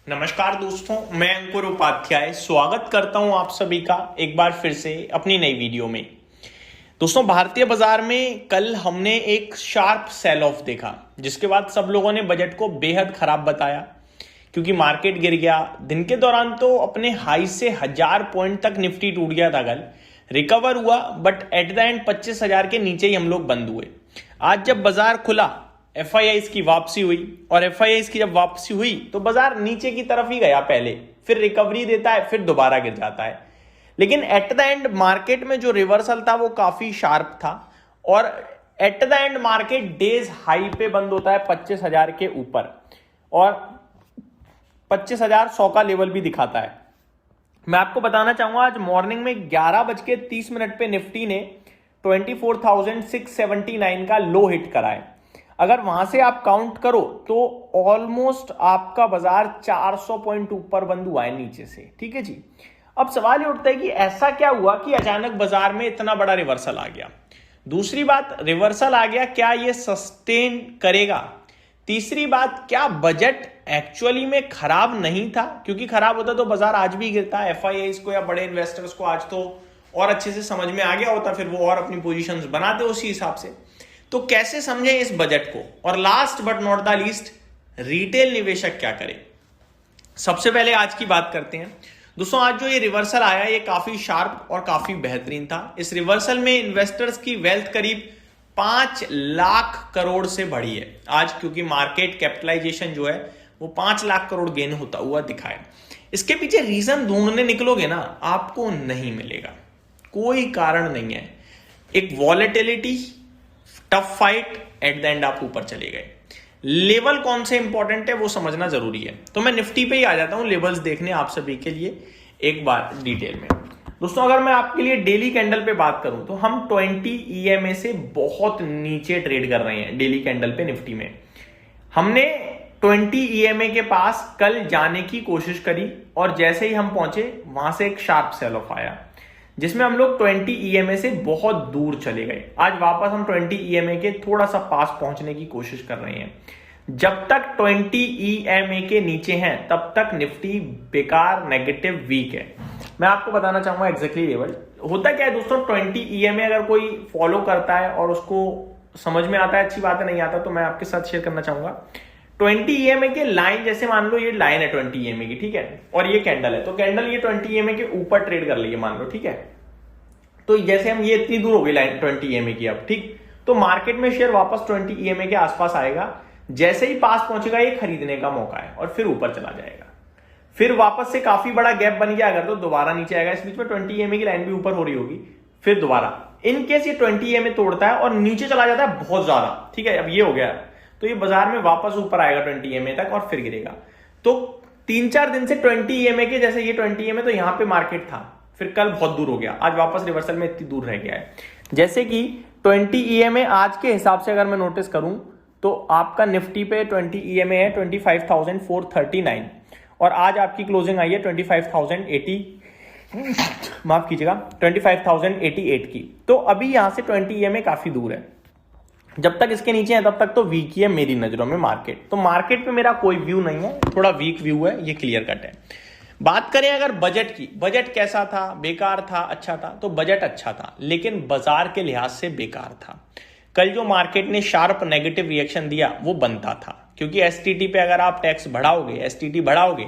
नमस्कार दोस्तों, मैं अंकुर उपाध्याय स्वागत करता हूं आप सभी का एक बार फिर से अपनी नई वीडियो में। दोस्तों, भारतीय बाजार में कल हमने एक शार्प सेल ऑफ देखा, जिसके बाद सब लोगों ने बजट को बेहद खराब बताया क्योंकि मार्केट गिर गया। दिन के दौरान तो अपने हाई से 1000 पॉइंट तक निफ्टी टूट गया था, कल रिकवर हुआ बट एट द एंड 25,000 के नीचे ही हम लोग बंद हुए। आज जब बाजार खुला, एफआईआईज की वापसी हुई और एफआईआईज की जब वापसी हुई तो बाजार नीचे की तरफ ही गया, पहले फिर रिकवरी देता है, फिर दोबारा गिर जाता है। लेकिन एट द एंड मार्केट में जो रिवर्सल था वो काफी शार्प था और at the end market days high पे बंद होता है 25,000 के ऊपर और 25,100 का लेवल भी दिखाता है। मैं आपको बताना चाहूंगा, आज मॉर्निंग में 11:30 पे निफ्टी ने 24,679 का लो हिट करा है। अगर वहां से आप काउंट करो तो ऑलमोस्ट आपका बाजार 400 पॉइंट ऊपर बंद हुआ है नीचे से। ठीक है जी। अब सवाल ये उठता है कि ऐसा क्या हुआ कि अचानक बाजार में इतना बड़ा रिवर्सल आ गया। दूसरी बात, रिवर्सल आ गया, क्या ये सस्टेन करेगा? तीसरी बात, क्या बजट एक्चुअली में खराब नहीं था? क्योंकि खराब होता तो बाजार आज भी गिरता। एफआईआईज को या बड़े इन्वेस्टर्स को आज तो और अच्छे से समझ में आ गया होता, फिर वो और अपनी पोजीशंस बनाते उसी हिसाब से। तो कैसे समझें इस बजट को? और last but not the least, retail निवेशक क्या करे? सबसे पहले आज की बात करते हैं। दोस्तों, आज जो ये रिवर्सल आया, ये काफी शार्प और काफी बेहतरीन था। इस रिवर्सल में इन्वेस्टर्स की वेल्थ करीब 5 लाख करोड़ से बढ़ी है आज, क्योंकि मार्केट कैपिटलाइजेशन जो है वो 5 लाख करोड़ गेन होता हुआ दिखा है। इसके पीछे रीजन ढूंढने निकलोगे ना, आपको नहीं मिलेगा, कोई कारण नहीं है। एक volatility, tough fight, at the end आप ऊपर चले गए। लेवल कौन से इंपॉर्टेंट है वो समझना जरूरी है। तो मैं निफ्टी पे ही आ जाता हूं लेवल्स देखने आप सभी के लिए एक बार डिटेल में। दोस्तों, अगर मैं आपके लिए डेली कैंडल पे बात करूं तो हम 20 ईएमए से बहुत नीचे ट्रेड कर रहे हैं। डेली कैंडल पे निफ्टी में हमने 20 ईएमए के पास कल जाने की कोशिश करी और जैसे ही हम पहुंचे वहां से एक शार्प सेल ऑफ आया, जिसमें हम लोग 20 ईएमए से बहुत दूर चले गए। आज वापस हम 20 ईएमए के थोड़ा सा पास पहुंचने की कोशिश कर रहे हैं। जब तक 20 ईएमए के नीचे हैं तब तक निफ्टी बेकार, नेगेटिव, वीक है। मैं आपको बताना चाहूंगा एग्जैक्टली लेवल होता क्या है। दोस्तों, 20 ईएमए अगर कोई फॉलो करता है और उसको समझ में आता है, अच्छी बात है, नहीं आता तो मैं आपके साथ शेयर करना चाहूंगा। 20 ईएमए के लाइन, जैसे मान लो ये लाइन है 20 ईएमए की, ठीक है, और ये कैंडल है, तो कैंडल ये 20 ईएमए के ऊपर ट्रेड कर ली मान लो, ठीक है। तो जैसे हम ये इतनी दूर हो गई लाइन 20 ईएमए की, अब ठीक, तो मार्केट में शेयर वापस 20 ईएमए के आसपास आएगा। जैसे ही पास पहुंचेगा ये खरीदने का मौका है और फिर ऊपर चला जाएगा। फिर वापस से काफी बड़ा गैप बन गया अगर, तो दोबारा नीचे आएगा। इस बीच में 20 ईएमए की लाइन भी ऊपर हो रही होगी, फिर दोबारा इन केस ये 20 ईएमए तोड़ता है और नीचे चला जाता है बहुत ज्यादा, ठीक है, अब ये हो गया, तो ये बाजार में वापस ऊपर आएगा 20 ईएमए तक और फिर गिरेगा। तो 3-4 दिन से 20 ईएमए के, जैसे ये 20 ईएमए, तो यहां पे मार्केट था, फिर कल बहुत दूर हो गया, आज वापस रिवर्सल में इतनी दूर रह गया है। जैसे कि 20 ईएमए आज के हिसाब से अगर मैं नोटिस करूं तो आपका निफ्टी पे 20 ईएमए है 25,439 और आज आपकी क्लोजिंग आई है 25,080, माफ कीजिएगा, 25,088 की। तो अभी यहां से 20 ईएमए काफी दूर है। जब तक इसके नीचे है तब तक तो वीक ही है मेरी नजरों में मार्केट। तो मार्केट पे मेरा कोई व्यू नहीं है, थोड़ा वीक व्यू है, ये क्लियर कट है। बात करें अगर बजट की, बजट कैसा था? बेकार था, अच्छा था? तो बजट अच्छा था, लेकिन बाजार के लिहाज से बेकार था। कल जो मार्केट ने शार्प नेगेटिव रिएक्शन दिया वो बनता था, क्योंकि एसटीटी पे अगर आप टैक्स बढ़ाओगे, एसटीटी बढ़ाओगे,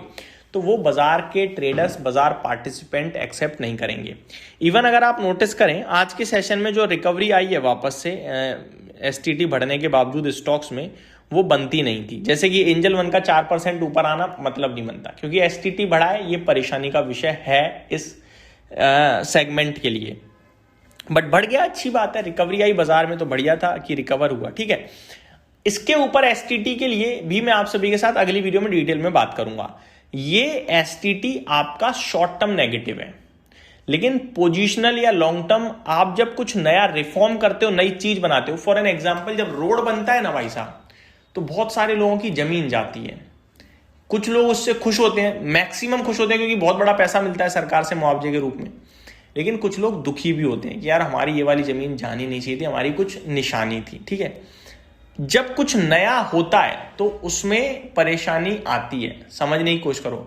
तो वो बाजार के ट्रेडर्स, बाजार पार्टिसिपेंट एक्सेप्ट नहीं करेंगे। इवन अगर आप नोटिस करें आज के सेशन में जो रिकवरी आई है वापस से एसटीटी बढ़ने के बावजूद स्टॉक्स में, वो बनती नहीं थी। जैसे कि एंजल वन का 4% ऊपर आना मतलब नहीं बनता, क्योंकि एसटीटी बढ़ा है, ये परेशानी का विषय है इस सेगमेंट के लिए। बट बढ़ गया, अच्छी बात है, रिकवरी आई बाजार में तो बढ़िया था कि रिकवर हुआ, ठीक है। इसके ऊपर एसटीटी के लिए भी मैं आप सभी के साथ अगली वीडियो में डिटेल में बात करूंगा। ये एसटीटी आपका शॉर्ट टर्म नेगेटिव है, लेकिन पोजिशनल या लॉन्ग टर्म आप जब कुछ नया रिफॉर्म करते हो, नई चीज बनाते हो, फॉर एन एग्जाम्पल जब रोड बनता है ना भाई साहब, तो बहुत सारे लोगों की जमीन जाती है। कुछ लोग उससे खुश होते हैं, मैक्सिमम खुश होते हैं क्योंकि बहुत बड़ा पैसा मिलता है सरकार से मुआवजे के रूप में, लेकिन कुछ लोग दुखी भी होते हैं कि यार हमारी ये वाली जमीन जानी नहीं चाहिए थी, हमारी कुछ निशानी थी, ठीक है। जब कुछ नया होता है तो उसमें परेशानी आती है, समझने की कोशिश करो।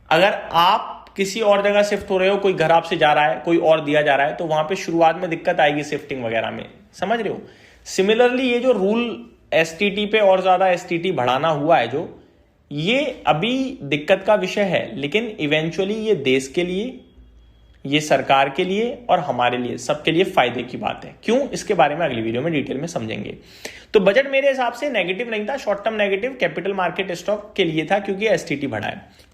अगर आप किसी और जगह शिफ्ट हो रहे हो, कोई घर आपसे जा रहा है, कोई और दिया जा रहा है, तो वहां पे शुरुआत में दिक्कत आएगी शिफ्टिंग वगैरह में, समझ रहे हो। सिमिलरली ये जो रूल एसटीटी पे और ज्यादा एसटीटी बढ़ाना हुआ है, जो ये अभी दिक्कत का विषय है, लेकिन इवेंचुअली ये देश के लिए, ये सरकार के लिए और हमारे लिए, सबके लिए फायदे की बात है। क्यों, इसके बारे में अगली वीडियो में डिटेल में समझेंगे। तो बजट मेरे हिसाब से नेगेटिव नहीं था, short term negative capital market stock के लिए था, क्योंकि एसटीटी बढ़ा है।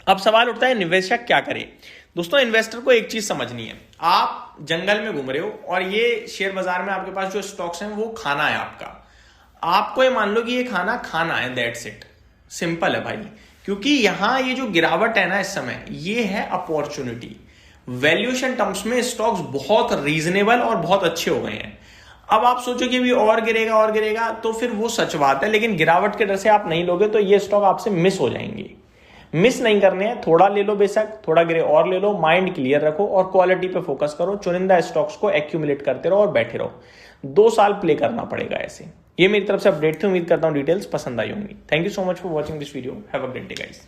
अब सवाल उठता है निवेशक क्या करे। दोस्तों, इन्वेस्टर को एक चीज समझनी है, आप जंगल में घूम रहे हो और ये शेयर बाजार में आपके पास जो स्टॉक्स हैं वो खाना है आपका। आपको ये मान लो कि ये खाना है, दैट्स इट, सिंपल है भाई। क्योंकि यहां ये जो गिरावट है ना इस समय, ये है अपॉर्चुनिटी। वैल्यूएशन टर्म्स में स्टॉक्स बहुत रीजनेबल और बहुत अच्छे हो गए हैं। अब आप सोचो कि भी और गिरेगा, तो फिर वो सच बात है, लेकिन गिरावट के डर से आप नहीं लोगे तो ये स्टॉक आपसे मिस हो जाएंगे। मिस नहीं करने हैं, थोड़ा ले लो बेशक, थोड़ा गिरे और ले लो, माइंड क्लियर रखो और क्वालिटी पे फोकस करो। चुनिंदा स्टॉक्स को एक्यूमुलेट करते रहो और बैठे रहो। 2 साल प्ले करना पड़ेगा ऐसे। ये मेरी तरफ से अपडेट थी, उम्मीद करता हूं डिटेल्स पसंद आई होंगी। Thank you so much for watching this video. Have a great day guys.